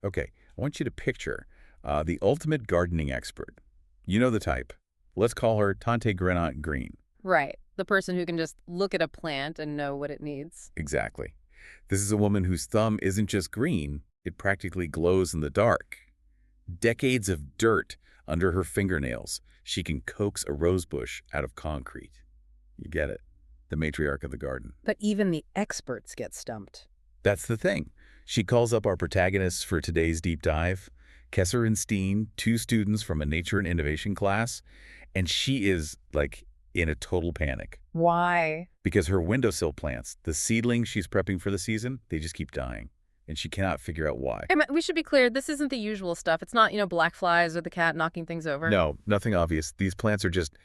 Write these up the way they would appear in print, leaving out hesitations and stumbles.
Okay, I want you to picture the ultimate gardening expert. You know the type. Let's call her Tante Grenat Green. Right. The person who can just look at a plant and know what it needs. Exactly. This is a woman whose thumb isn't just green, it practically glows in the dark. Decades of dirt under her fingernails, she can coax a rosebush out of concrete. You get it. The matriarch of the garden. But even the experts get stumped. That's the thing. She calls up our protagonists for today's deep dive, Kesser and Steen, two students from a nature and innovation class, and she is, like, in a total panic. Why? Because her windowsill plants, the seedlings she's prepping for the season, they just keep dying, and she cannot figure out why. We should be clear, this isn't the usual stuff. It's not, black flies or the cat knocking things over. No, nothing obvious. These plants are just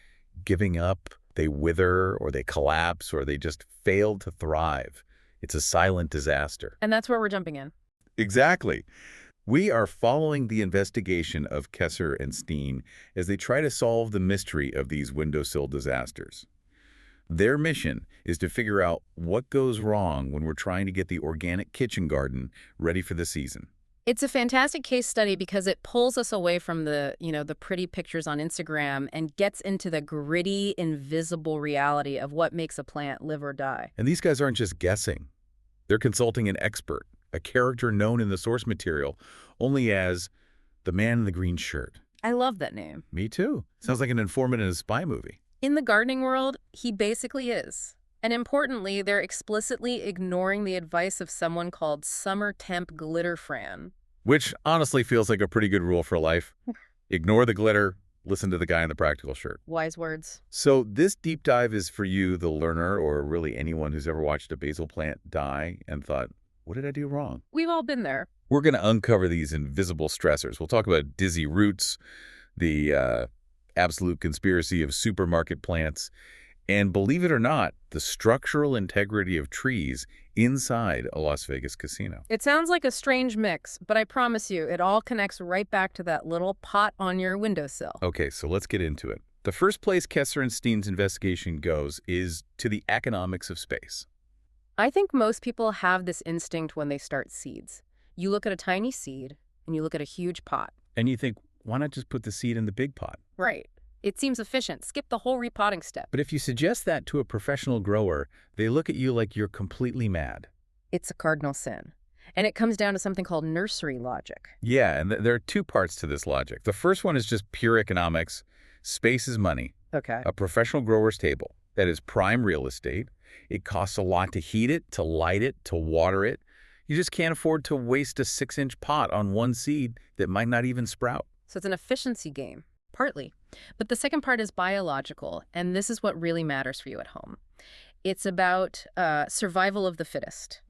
giving up. They wither, or they collapse, or they just fail to thrive. It's a silent disaster. And that's where we're jumping in. Exactly. We are following the investigation of Kesser and Steen as they try to solve the mystery of these windowsill disasters. Their mission is to figure out what goes wrong when we're trying to get the organic kitchen garden ready for the season. It's a fantastic case study because it pulls us away from the pretty pictures on Instagram and gets into the gritty, invisible reality of what makes a plant live or die. And these guys aren't just guessing. They're consulting an expert, a character known in the source material only as the man in the green shirt. I love that name. Me too. Sounds like an informant in a spy movie. In the gardening world, he basically is. And importantly, they're explicitly ignoring the advice of someone called Summer Temp Glitter Fran. Which honestly feels like a pretty good rule for life. Ignore the glitter, listen to the guy in the practical shirt. Wise words. So this deep dive is for you, the learner, or really anyone who's ever watched a basil plant die and thought, what did I do wrong? We've all been there. We're going to uncover these invisible stressors. We'll talk about dizzy roots, the absolute conspiracy of supermarket plants, and believe it or not, the structural integrity of trees inside a Las Vegas casino. It sounds like a strange mix, but I promise you, it all connects right back to that little pot on your windowsill. Okay, so let's get into it. The first place Kesser and Steen's investigation goes is to the economics of space. I think most people have this instinct when they start seeds. You look at a tiny seed, and you look at a huge pot. And you think, why not just put the seed in the big pot? Right. It seems efficient. Skip the whole repotting step. But if you suggest that to a professional grower, they look at you like you're completely mad. It's a cardinal sin. And it comes down to something called nursery logic. Yeah, and there are two parts to this logic. The first one is just pure economics. Space is money. Okay. A professional grower's table. That is prime real estate. It costs a lot to heat it, to light it, to water it. You just can't afford to waste a 6-inch pot on one seed that might not even sprout. So it's an efficiency game. Partly. But the second part is biological, and this is what really matters for you at home. It's about survival of the fittest.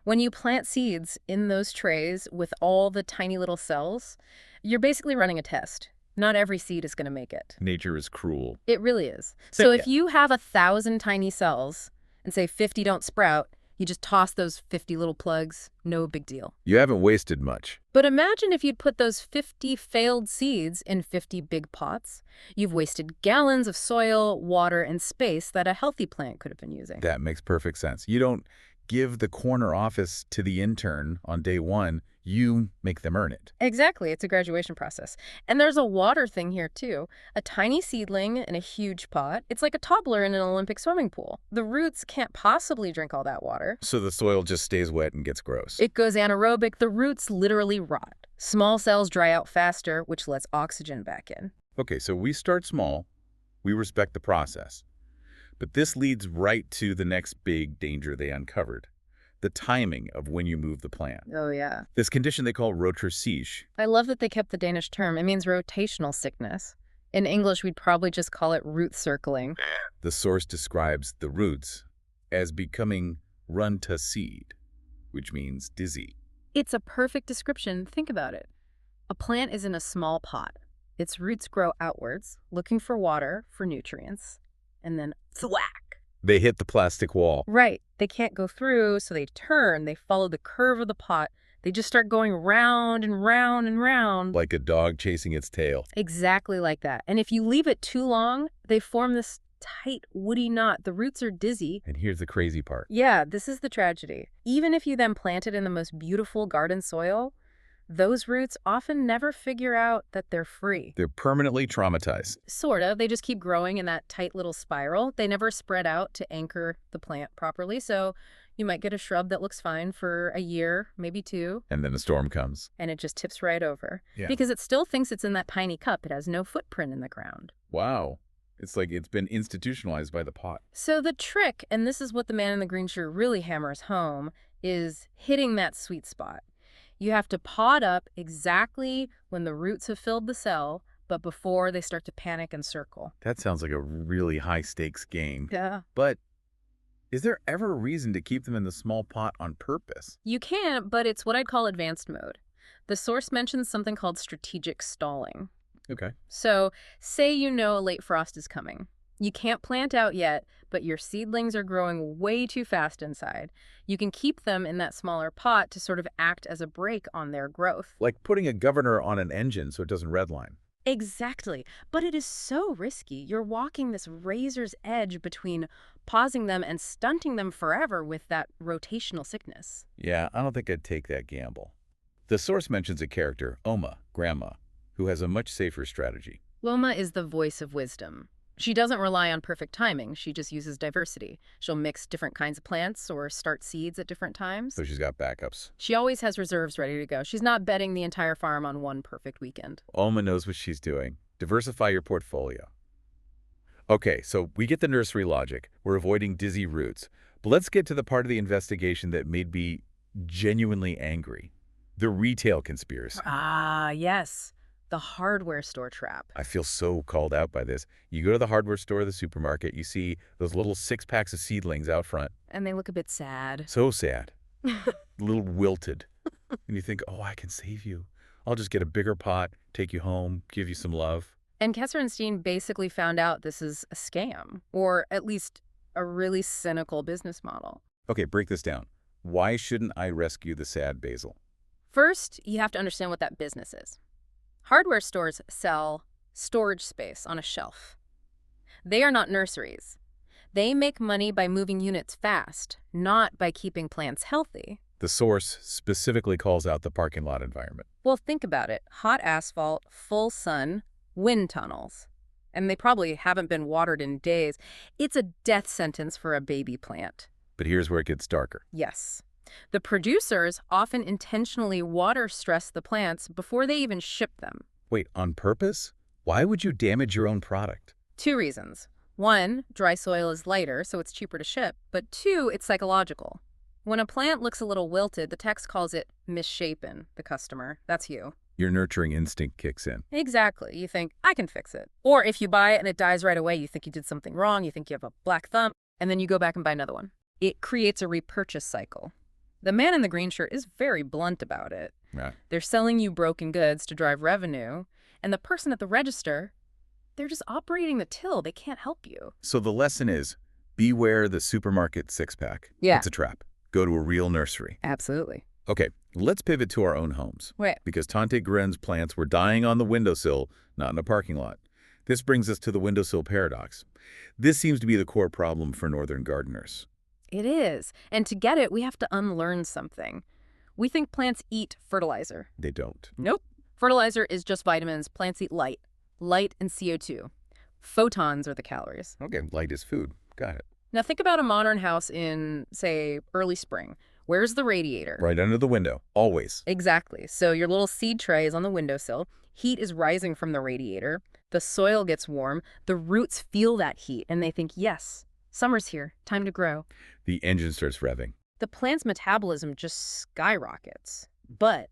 When you plant seeds in those trays with all the tiny little cells, you're basically running a test. Not every seed is going to make it. Nature is cruel. It really is. So if you have 1,000 tiny cells and say 50 don't sprout, you just toss those 50 little plugs, no big deal. You haven't wasted much. But imagine if you'd put those 50 failed seeds in 50 big pots. You've wasted gallons of soil, water, and space that a healthy plant could have been using. That makes perfect sense. You don't give the corner office to the intern on day one. You make them earn it. Exactly. It's a graduation process. And there's a water thing here, too. A tiny seedling in a huge pot. It's like a toddler in an Olympic swimming pool. The roots can't possibly drink all that water. So the soil just stays wet and gets gross. It goes anaerobic. The roots literally rot. Small cells dry out faster, which lets oxygen back in. Okay, so we start small. We respect the process. But this leads right to the next big danger they uncovered. The timing of when you move the plant. Oh, yeah. This condition they call rotriciche. I love that they kept the Danish term. It means rotational sickness. In English, we'd probably just call it root circling. The source describes the roots as becoming run to seed, which means dizzy. It's a perfect description. Think about it. A plant is in a small pot. Its roots grow outwards, looking for water, for nutrients, and then thwack. They hit the plastic wall. Right. They can't go through, so they turn. They follow the curve of the pot. They just start going round and round and round. Like a dog chasing its tail. Exactly like that. And if you leave it too long, they form this tight, woody knot. The roots are dizzy. And here's the crazy part. Yeah, this is the tragedy. Even if you then plant it in the most beautiful garden soil, those roots often never figure out that they're free. They're permanently traumatized. Sort of. They just keep growing in that tight little spiral. They never spread out to anchor the plant properly, so you might get a shrub that looks fine for a year, maybe 2. And then the storm comes. And it just tips right over. Yeah. Because it still thinks it's in that tiny cup. It has no footprint in the ground. Wow. It's like it's been institutionalized by the pot. So the trick, and this is what the man in the green shirt really hammers home, is hitting that sweet spot. You have to pot up exactly when the roots have filled the cell, but before they start to panic and circle. That sounds like a really high-stakes game. Yeah. But is there ever a reason to keep them in the small pot on purpose? You can, but it's what I'd call advanced mode. The source mentions something called strategic stalling. Okay. So, say you know a late frost is coming. You can't plant out yet, but your seedlings are growing way too fast inside. You can keep them in that smaller pot to sort of act as a brake on their growth. Like putting a governor on an engine so it doesn't redline. Exactly. But it is so risky. You're walking this razor's edge between pausing them and stunting them forever with that rotational sickness. Yeah, I don't think I'd take that gamble. The source mentions a character, Oma, Grandma, who has a much safer strategy. Loma is the voice of wisdom. She doesn't rely on perfect timing. She just uses diversity. She'll mix different kinds of plants or start seeds at different times. So she's got backups. She always has reserves ready to go. She's not betting the entire farm on one perfect weekend. Oma knows what she's doing. Diversify your portfolio. Okay, so we get the nursery logic. We're avoiding dizzy roots. But let's get to the part of the investigation that made me genuinely angry. The retail conspiracy. Ah, yes. The hardware store trap. I feel so called out by this. You go to the hardware store or the supermarket, you see those little 6-packs of seedlings out front. And they look a bit sad. So sad. A little wilted. And you think, oh, I can save you. I'll just get a bigger pot, take you home, give you some love. And Kesser and Steen basically found out this is a scam, or at least a really cynical business model. Okay, break this down. Why shouldn't I rescue the sad basil? First, you have to understand what that business is. Hardware stores sell storage space on a shelf. They are not nurseries. They make money by moving units fast, not by keeping plants healthy. The source specifically calls out the parking lot environment. Well, think about it. Hot asphalt, full sun, wind tunnels. And they probably haven't been watered in days. It's a death sentence for a baby plant. But here's where it gets darker. Yes. The producers often intentionally water stress the plants before they even ship them. Wait, on purpose? Why would you damage your own product? 2 reasons. 1, dry soil is lighter, so it's cheaper to ship. But 2, it's psychological. When a plant looks a little wilted, the text calls it misshapen, the customer. That's you. Your nurturing instinct kicks in. Exactly. You think, I can fix it. Or if you buy it and it dies right away, you think you did something wrong, you think you have a black thumb, and then you go back and buy another one. It creates a repurchase cycle. The man in the green shirt is very blunt about it. Right. They're selling you broken goods to drive revenue, and the person at the register, they're just operating the till. They can't help you. So the lesson is, beware the supermarket 6-pack. Yeah. It's a trap. Go to a real nursery. Absolutely. Okay, let's pivot to our own homes. Right. Because Tante Gren's plants were dying on the windowsill, not in a parking lot. This brings us to the windowsill paradox. This seems to be the core problem for northern gardeners. It is. And to get it, we have to unlearn something. We think plants eat fertilizer. They don't. Nope. Fertilizer is just vitamins. Plants eat light. Light and CO2. Photons are the calories. Okay, light is food. Got it. Now think about a modern house in, say, early spring. Where's the radiator? Right under the window, always. Exactly. So your little seed tray is on the windowsill. Heat is rising from the radiator. The soil gets warm. The roots feel that heat, and they think, yes, summer's here. Time to grow. The engine starts revving. The plant's metabolism just skyrockets. But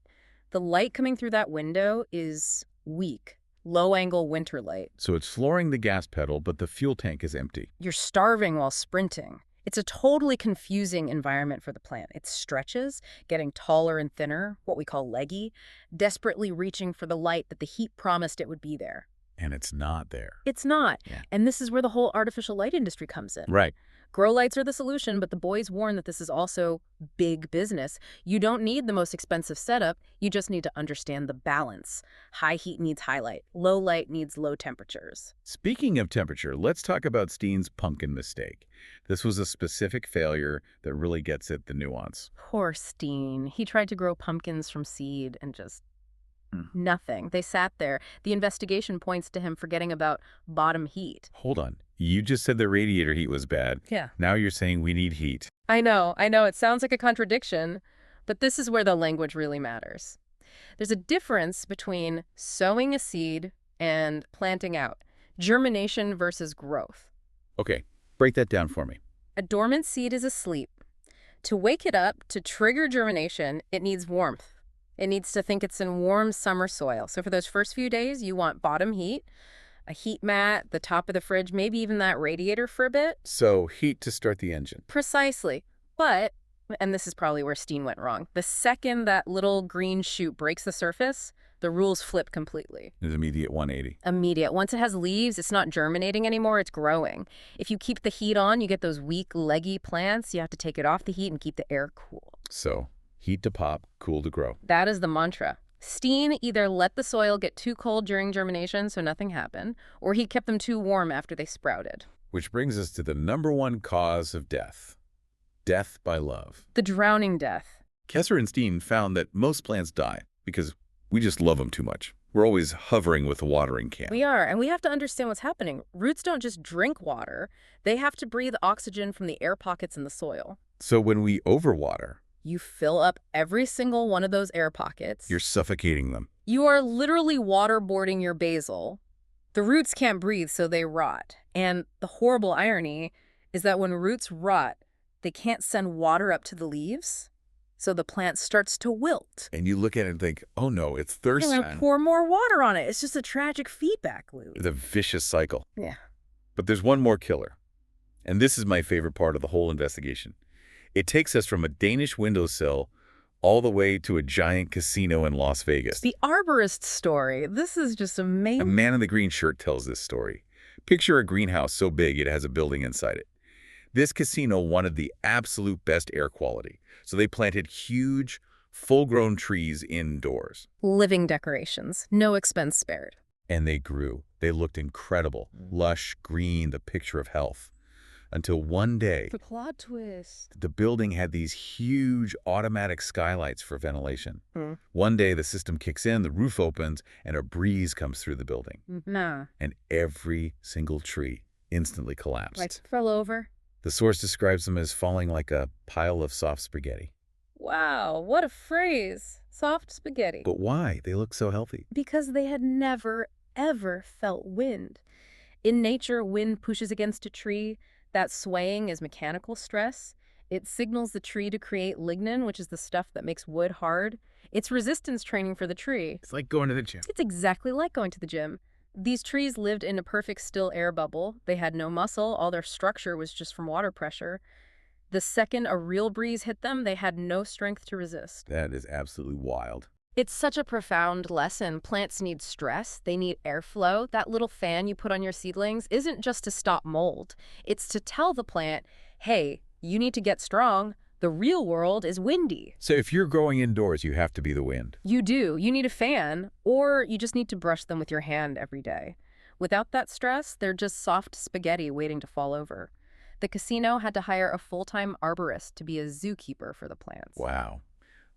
the light coming through that window is weak. Low-angle winter light. So it's flooring the gas pedal, but the fuel tank is empty. You're starving while sprinting. It's a totally confusing environment for the plant. It stretches, getting taller and thinner, what we call leggy, desperately reaching for the light that the heat promised it would be there. And it's not there. It's not. Yeah. And this is where the whole artificial light industry comes in. Right. Grow lights are the solution, but the boys warn that this is also big business. You don't need the most expensive setup, you just need to understand the balance. High heat needs high light, low light needs low temperatures. Speaking of temperature, let's talk about Steen's pumpkin mistake. This was a specific failure that really gets at the nuance. Poor Steen. He tried to grow pumpkins from seed and just nothing. They sat there. The investigation points to him forgetting about bottom heat. Hold on. You just said the radiator heat was bad. Yeah. Now you're saying we need heat. I know. It sounds like a contradiction, but this is where the language really matters. There's a difference between sowing a seed and planting out. Germination versus growth. Okay, break that down for me. A dormant seed is asleep. To wake it up, to trigger germination, it needs warmth. It needs to think it's in warm summer soil. So for those first few days, you want bottom heat, a heat mat, the top of the fridge, maybe even that radiator for a bit. So heat to start the engine. Precisely. But, and this is probably where Steen went wrong, the second that little green shoot breaks the surface, the rules flip completely. It's immediate 180. Immediate. Once it has leaves, it's not germinating anymore, it's growing. If you keep the heat on, you get those weak, leggy plants. You have to take it off the heat and keep the air cool. So heat to pop, cool to grow. That is the mantra. Steen either let the soil get too cold during germination so nothing happened, or he kept them too warm after they sprouted. Which brings us to the #1 cause of death. Death by love. The drowning death. Kesser and Steen found that most plants die because we just love them too much. We're always hovering with the watering can. We are, and we have to understand what's happening. Roots don't just drink water. They have to breathe oxygen from the air pockets in the soil. So when we overwater, You fill up every single one of those air pockets. you're suffocating them. You are literally waterboarding your basil. The roots can't breathe, so they rot. And the horrible irony is that when roots rot, they can't send water up to the leaves, so the plant starts to wilt. And you look at it and think, oh no, it's thirst You're time. gonna pour more water on it. It's just a tragic feedback loop. The vicious cycle. Yeah. But there's one more killer. And this is my favorite part of the whole investigation. It takes us from a Danish windowsill all the way to a giant casino in Las Vegas. The arborist story. This is just A amazing. man in the green shirt tells this story. Picture a greenhouse so big it has a building inside it. This casino wanted the absolute best air quality, so they planted huge, full-grown trees indoors. Living decorations. No expense spared. And they grew. They looked incredible, lush, green, the picture of health. Until one day, The plot twist. the building had these huge automatic skylights for ventilation. Hmm. One day, the system kicks in, the roof opens, and a breeze comes through the building. Nah. And every single tree instantly collapsed. Like fell over. The source describes them as falling like a pile of soft spaghetti. Wow, what a phrase. Soft spaghetti. But why? They look so healthy. Because they had never, ever felt wind. In nature, wind pushes against a tree. That swaying is mechanical stress. It signals the tree to create lignin, which is the stuff that makes wood hard. It's resistance training for the tree. It's like going to the gym. It's exactly like going to the gym. These trees lived in a perfect still air bubble. They had no muscle. All their structure was just from water pressure. The second a real breeze hit them, they had no strength to resist. That is absolutely wild. It's such a profound lesson. Plants need stress. They need airflow. That little fan you put on your seedlings isn't just to stop mold. It's to tell the plant, hey, you need to get strong. The real world is windy. So if you're growing indoors, you have to be the wind. You do. You need a fan, or you just need to brush them with your hand every day. Without that stress, they're just soft spaghetti waiting to fall over. The casino had to hire a full-time arborist to be a zookeeper for the plants. Wow.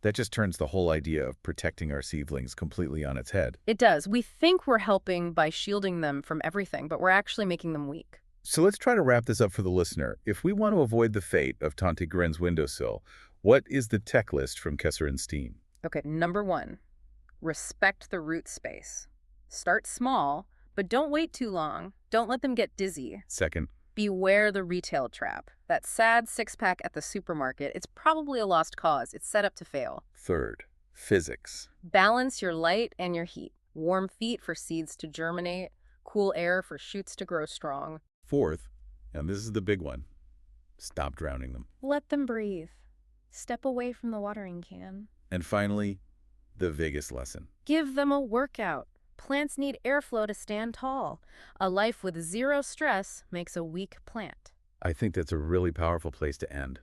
That just turns the whole idea of protecting our seedlings completely on its head. It does. We think we're helping by shielding them from everything, but we're actually making them weak. So let's try to wrap this up for the listener. If we want to avoid the fate of Tante Gren's windowsill, what is the tech list from Kesser and Steen? Okay, number 1, respect the root space. Start small, but don't wait too long. Don't let them get dizzy. Second, Beware the retail trap. That sad six-pack at the supermarket, it's probably a lost cause. It's set up to fail. third, physics. Balance your light and your heat. Warm feet for seeds to germinate. Cool air for shoots to grow strong. Fourth, and this is the big one, stop drowning them. Let them breathe. Step away from the watering can. And finally, the Vegas lesson. Give them a workout. Plants need airflow to stand tall. A life with zero stress makes a weak plant. I think that's a really powerful place to end.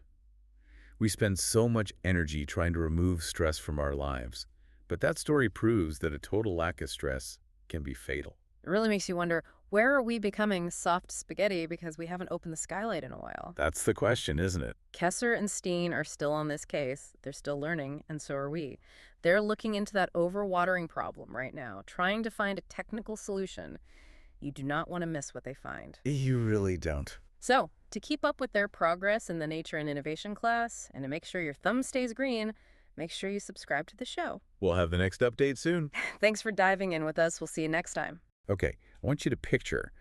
We spend so much energy trying to remove stress from our lives, but that story proves that a total lack of stress can be fatal. It really makes you wonder, where are we becoming soft spaghetti because we haven't opened the skylight in a while? That's the question, isn't it? Kesser and Steen are still on this case. They're still learning, and so are we. They're looking into that overwatering problem right now, trying to find a technical solution. You do not want to miss what they find. You really don't. So, to keep up with their progress in the Nature and Innovation class, and to make sure your thumb stays green, make sure you subscribe to the show. We'll have the next update soon. Thanks for diving in with us. We'll see you next time. Okay, I want you to picture